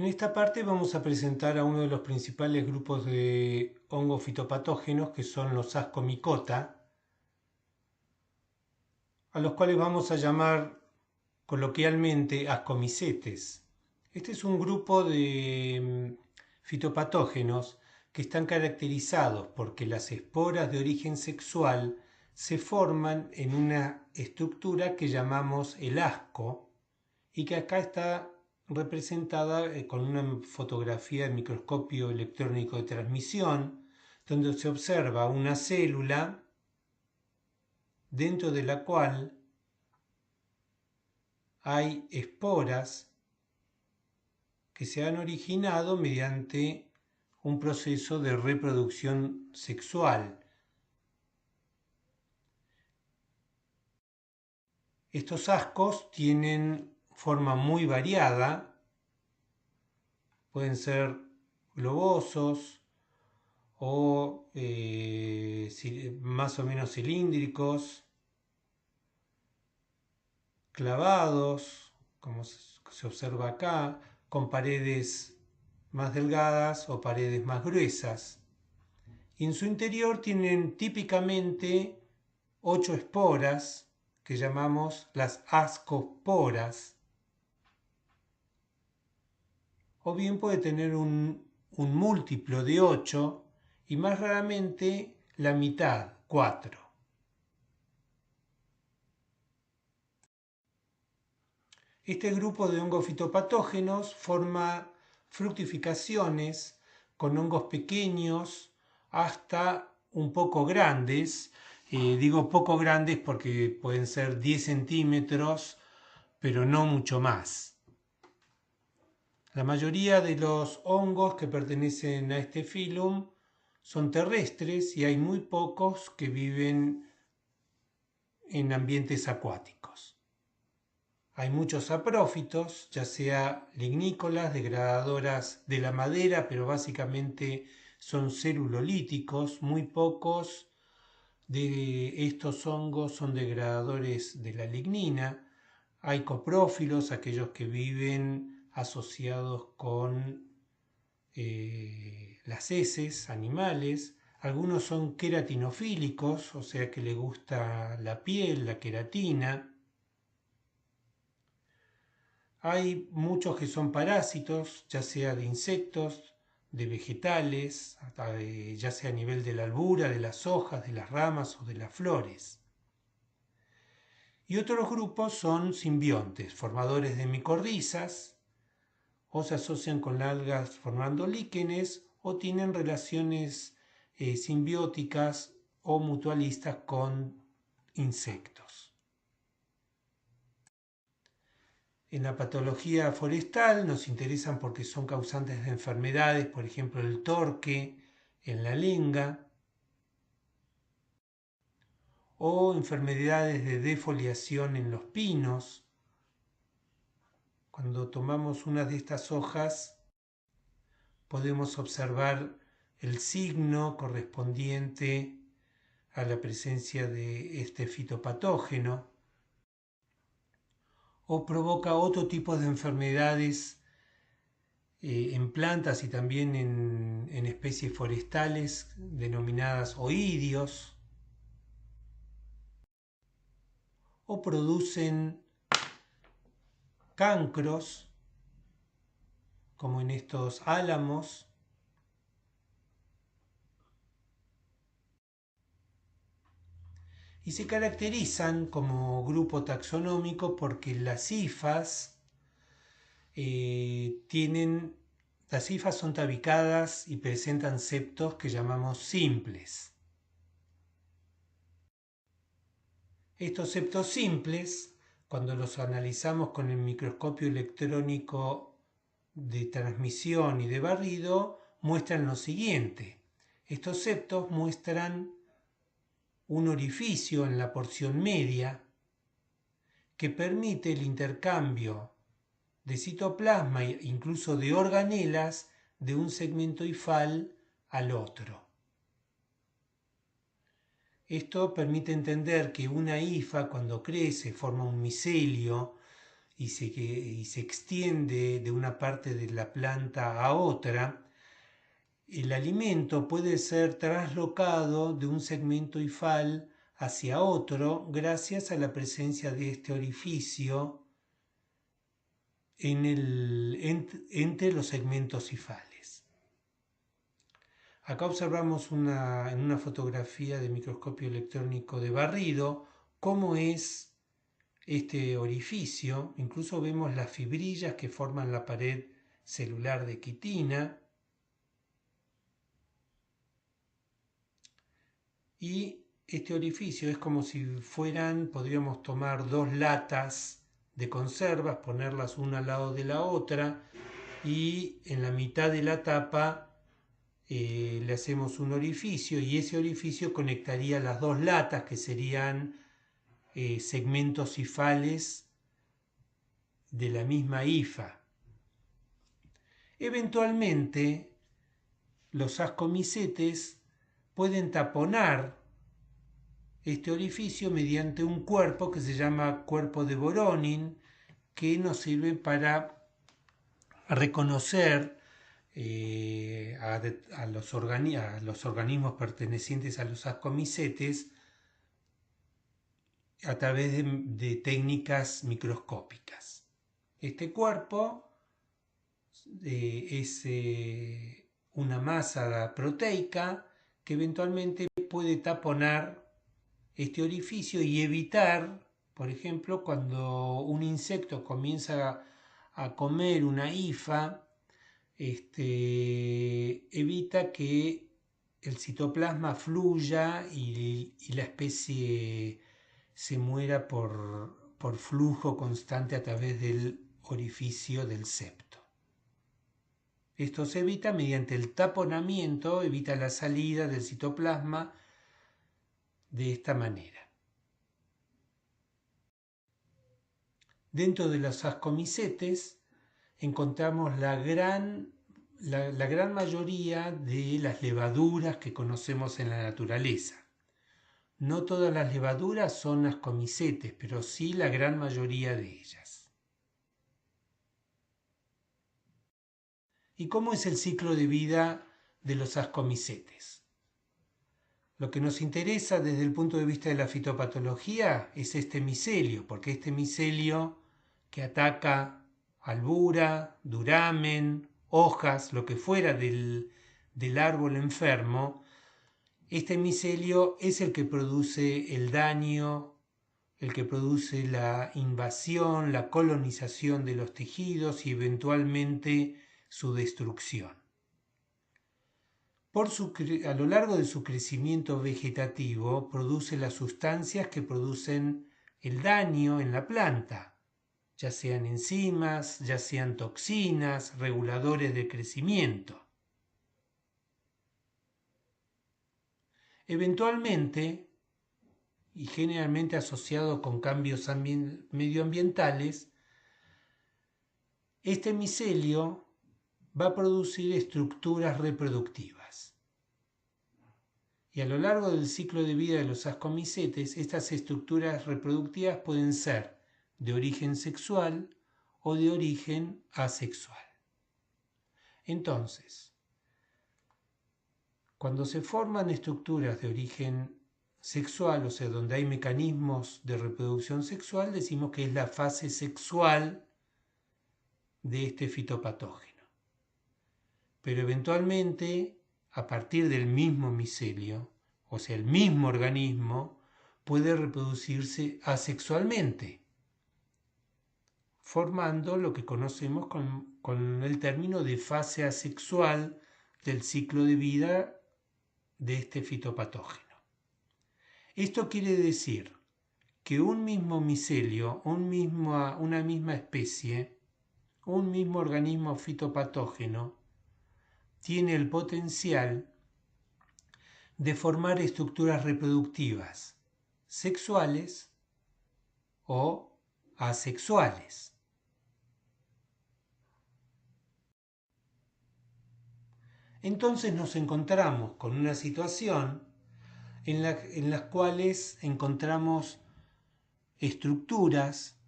En esta parte vamos a presentar a uno de los principales grupos de hongos fitopatógenos que son los Ascomycota, a los cuales vamos a llamar coloquialmente ascomicetes. Este es un grupo de fitopatógenos que están caracterizados porque las esporas de origen sexual se forman en una estructura que llamamos el asco y que acá está representada con una fotografía de microscopio electrónico de transmisión, donde se observa una célula dentro de la cual hay esporas que se han originado mediante un proceso de reproducción sexual. Estos ascos tienen forma muy variada, pueden ser globosos o más o menos cilíndricos, clavados, como se observa acá, con paredes más delgadas o paredes más gruesas. Y en su interior tienen típicamente 8 esporas que llamamos las ascosporas, o bien puede tener un múltiplo de 8 y más raramente la mitad, 4. Este grupo de hongos fitopatógenos forma fructificaciones con hongos pequeños hasta un poco grandes. Digo poco grandes porque pueden ser 10 centímetros, pero no mucho más. La mayoría de los hongos que pertenecen a este filum son terrestres y hay muy pocos que viven en ambientes acuáticos. Hay muchos saprófitos, ya sea lignícolas, degradadoras de la madera, pero básicamente son celulolíticos. Muy pocos de estos hongos son degradadores de la lignina. Hay coprófilos, aquellos que viven asociados con las heces animales. Algunos son queratinofílicos, o sea que le gusta la piel, la queratina. Hay muchos que son parásitos, ya sea de insectos, de vegetales, ya sea a nivel de la albura, de las hojas, de las ramas o de las flores. Y otros grupos son simbiontes, formadores de micorrizas, o se asocian con algas formando líquenes, o tienen relaciones simbióticas o mutualistas con insectos. En la patología forestal nos interesan porque son causantes de enfermedades, por ejemplo el torque en la lenga, o enfermedades de defoliación en los pinos. Cuando tomamos una de estas hojas podemos observar el signo correspondiente a la presencia de este fitopatógeno, o provoca otro tipo de enfermedades en plantas y también en especies forestales denominadas oidios, o producen cancros, como en estos álamos, y se caracterizan como grupo taxonómico porque las hifas las hifas son tabicadas y presentan septos que llamamos simples. Estos septos simples, cuando los analizamos con el microscopio electrónico de transmisión y de barrido, muestran lo siguiente. Estos septos muestran un orificio en la porción media que permite el intercambio de citoplasma e incluso de organelas de un segmento hifal al otro. Esto permite entender que una hifa cuando crece forma un micelio y se extiende de una parte de la planta a otra, el alimento puede ser traslocado de un segmento hifal hacia otro gracias a la presencia de este orificio entre los segmentos hifales. Acá observamos en una fotografía de microscopio electrónico de barrido cómo es este orificio. Incluso vemos las fibrillas que forman la pared celular de quitina. Y este orificio es como si podríamos tomar dos latas de conservas, ponerlas una al lado de la otra y en la mitad de la tapa le hacemos un orificio y ese orificio conectaría las dos latas que serían segmentos hifales de la misma hifa. Eventualmente los ascomicetes pueden taponar este orificio mediante un cuerpo que se llama cuerpo de Voronin, que nos sirve para reconocer a los organismos pertenecientes a los ascomicetes a través de técnicas microscópicas. Este cuerpo es una masa proteica que eventualmente puede taponar este orificio y evitar, por ejemplo, cuando un insecto comienza a comer una hifa, evita que el citoplasma fluya y la especie se muera por flujo constante a través del orificio del septo. Esto se evita mediante el taponamiento, evita la salida del citoplasma de esta manera. Dentro de los ascomicetes encontramos la gran mayoría de las levaduras que conocemos en la naturaleza. No todas las levaduras son ascomicetes, pero sí la gran mayoría de ellas. ¿Y cómo es el ciclo de vida de los ascomicetes? Lo que nos interesa desde el punto de vista de la fitopatología es este micelio, porque este micelio que ataca albura, duramen, hojas, lo que fuera del árbol enfermo, este micelio es el que produce el daño, el que produce la invasión, la colonización de los tejidos y eventualmente su destrucción. A lo largo de su crecimiento vegetativo produce las sustancias que producen el daño en la planta, ya sean enzimas, ya sean toxinas, reguladores de crecimiento. Eventualmente, y generalmente asociado con cambios medioambientales, este micelio va a producir estructuras reproductivas. Y a lo largo del ciclo de vida de los ascomicetes, estas estructuras reproductivas pueden ser de origen sexual o de origen asexual. Entonces, cuando se forman estructuras de origen sexual, o sea, donde hay mecanismos de reproducción sexual, decimos que es la fase sexual de este fitopatógeno. Pero eventualmente, a partir del mismo micelio, o sea, el mismo organismo, puede reproducirse asexualmente, formando lo que conocemos con el término de fase asexual del ciclo de vida de este fitopatógeno. Esto quiere decir que un mismo micelio, una misma especie, un mismo organismo fitopatógeno, tiene el potencial de formar estructuras reproductivas sexuales o asexuales. Entonces nos encontramos con una situación en las cuales encontramos estructuras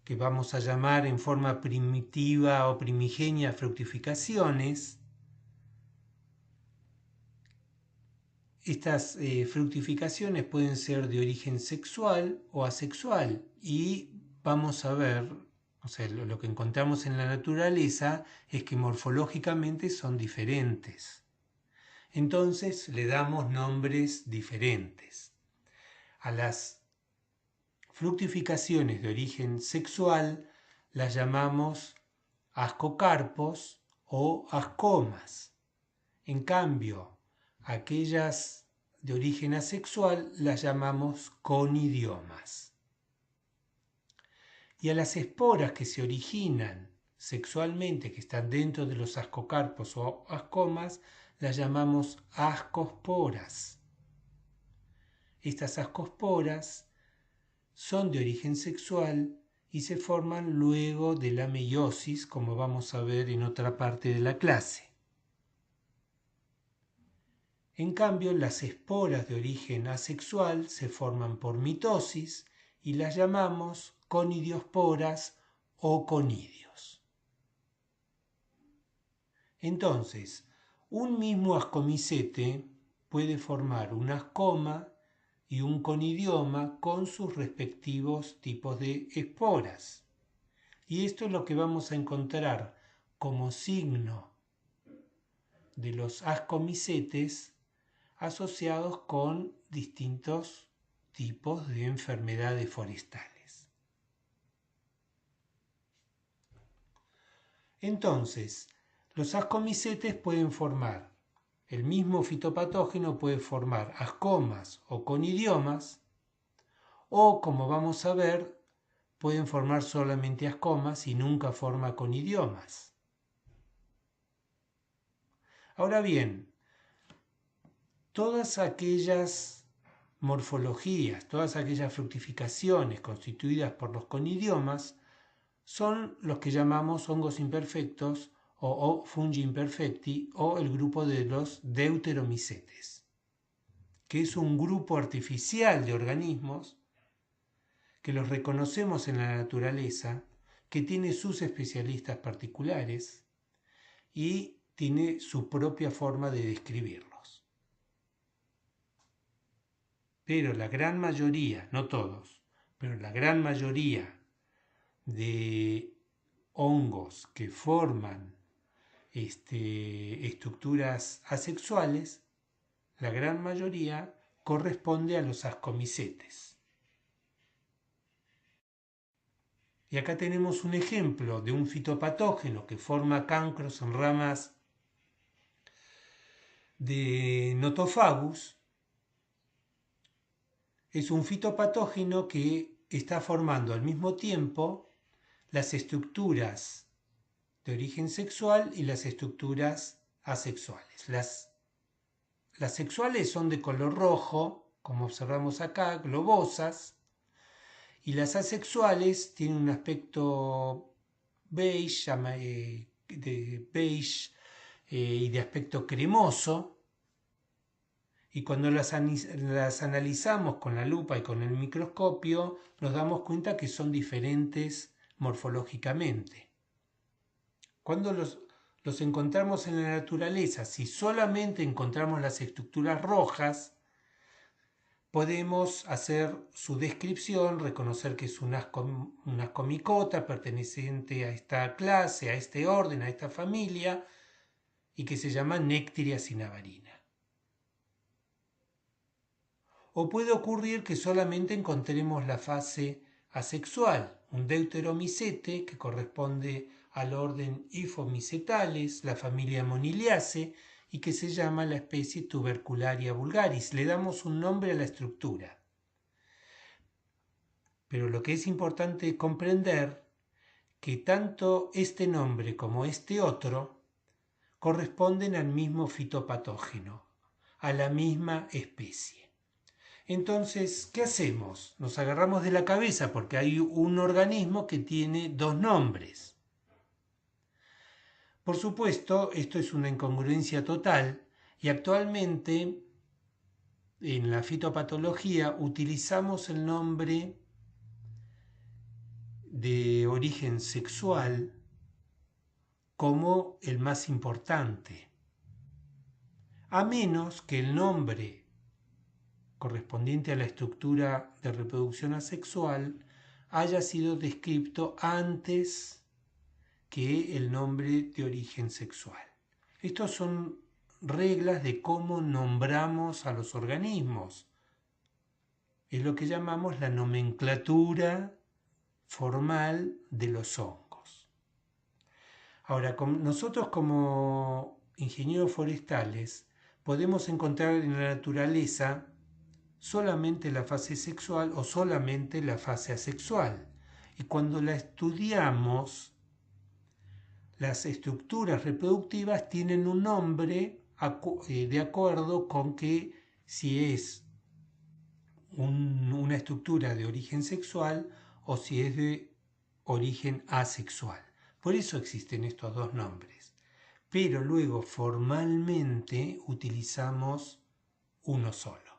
que vamos a llamar en forma primitiva o primigenia fructificaciones. Estas fructificaciones pueden ser de origen sexual o asexual y vamos a ver, o sea, lo que encontramos en la naturaleza es que morfológicamente son diferentes. Entonces le damos nombres diferentes. A las fructificaciones de origen sexual las llamamos ascocarpos o ascomas. En cambio, aquellas de origen asexual las llamamos conidiomas. Y a las esporas que se originan sexualmente, que están dentro de los ascocarpos o ascomas, las llamamos ascosporas. Estas ascosporas son de origen sexual y se forman luego de la meiosis, como vamos a ver en otra parte de la clase. En cambio, las esporas de origen asexual se forman por mitosis y las llamamos conidiosporas o conidios. Entonces, un mismo ascomicete puede formar una ascoma y un conidioma con sus respectivos tipos de esporas. Y esto es lo que vamos a encontrar como signo de los ascomicetes asociados con distintos tipos de enfermedades forestales. Entonces, los ascomicetes pueden formar, el mismo fitopatógeno puede formar ascomas o conidiomas, o como vamos a ver, pueden formar solamente ascomas y nunca forma conidiomas. Ahora bien, todas aquellas morfologías, todas aquellas fructificaciones constituidas por los conidiomas son los que llamamos hongos imperfectos o fungi imperfecti o el grupo de los deuteromicetes, que es un grupo artificial de organismos que los reconocemos en la naturaleza, que tiene sus especialistas particulares y tiene su propia forma de describirlos. Pero la gran mayoría, no todos, pero la gran mayoría de hongos que forman estructuras asexuales, la gran mayoría corresponde a los ascomicetes. Y acá tenemos un ejemplo de un fitopatógeno que forma cancros en ramas de Nothofagus. Es un fitopatógeno que está formando al mismo tiempo las estructuras de origen sexual y las estructuras asexuales. Las sexuales son de color rojo, como observamos acá, globosas, y las asexuales tienen un aspecto beige, y de aspecto cremoso, y cuando las analizamos con la lupa y con el microscopio nos damos cuenta que son diferentes morfológicamente. Cuando los encontramos en la naturaleza, si solamente encontramos las estructuras rojas, podemos hacer su descripción, reconocer que es una ascomicota perteneciente a esta clase, a este orden, a esta familia, y que se llama Nectaria cinnabarina. O puede ocurrir que solamente encontremos la fase asexual, un deuteromicete que corresponde al orden Iphomicetales, la familia Moniliaceae, y que se llama la especie Tubercularia vulgaris. Le damos un nombre a la estructura. Pero lo que es importante comprender que tanto este nombre como este otro corresponden al mismo fitopatógeno, a la misma especie. Entonces, ¿qué hacemos? Nos agarramos de la cabeza porque hay un organismo que tiene dos nombres. Por supuesto, esto es una incongruencia total y actualmente en la fitopatología utilizamos el nombre de origen sexual como el más importante, a menos que el nombre correspondiente a la estructura de reproducción asexual haya sido descrito antes que el nombre de origen sexual. Estos son reglas de cómo nombramos a los organismos. Es lo que llamamos la nomenclatura formal de los hongos. Ahora, nosotros como ingenieros forestales podemos encontrar en la naturaleza solamente la fase sexual o solamente la fase asexual. Y cuando la estudiamos, las estructuras reproductivas tienen un nombre de acuerdo con que si es una estructura de origen sexual o si es de origen asexual. Por eso existen estos dos nombres. Pero luego formalmente utilizamos uno solo.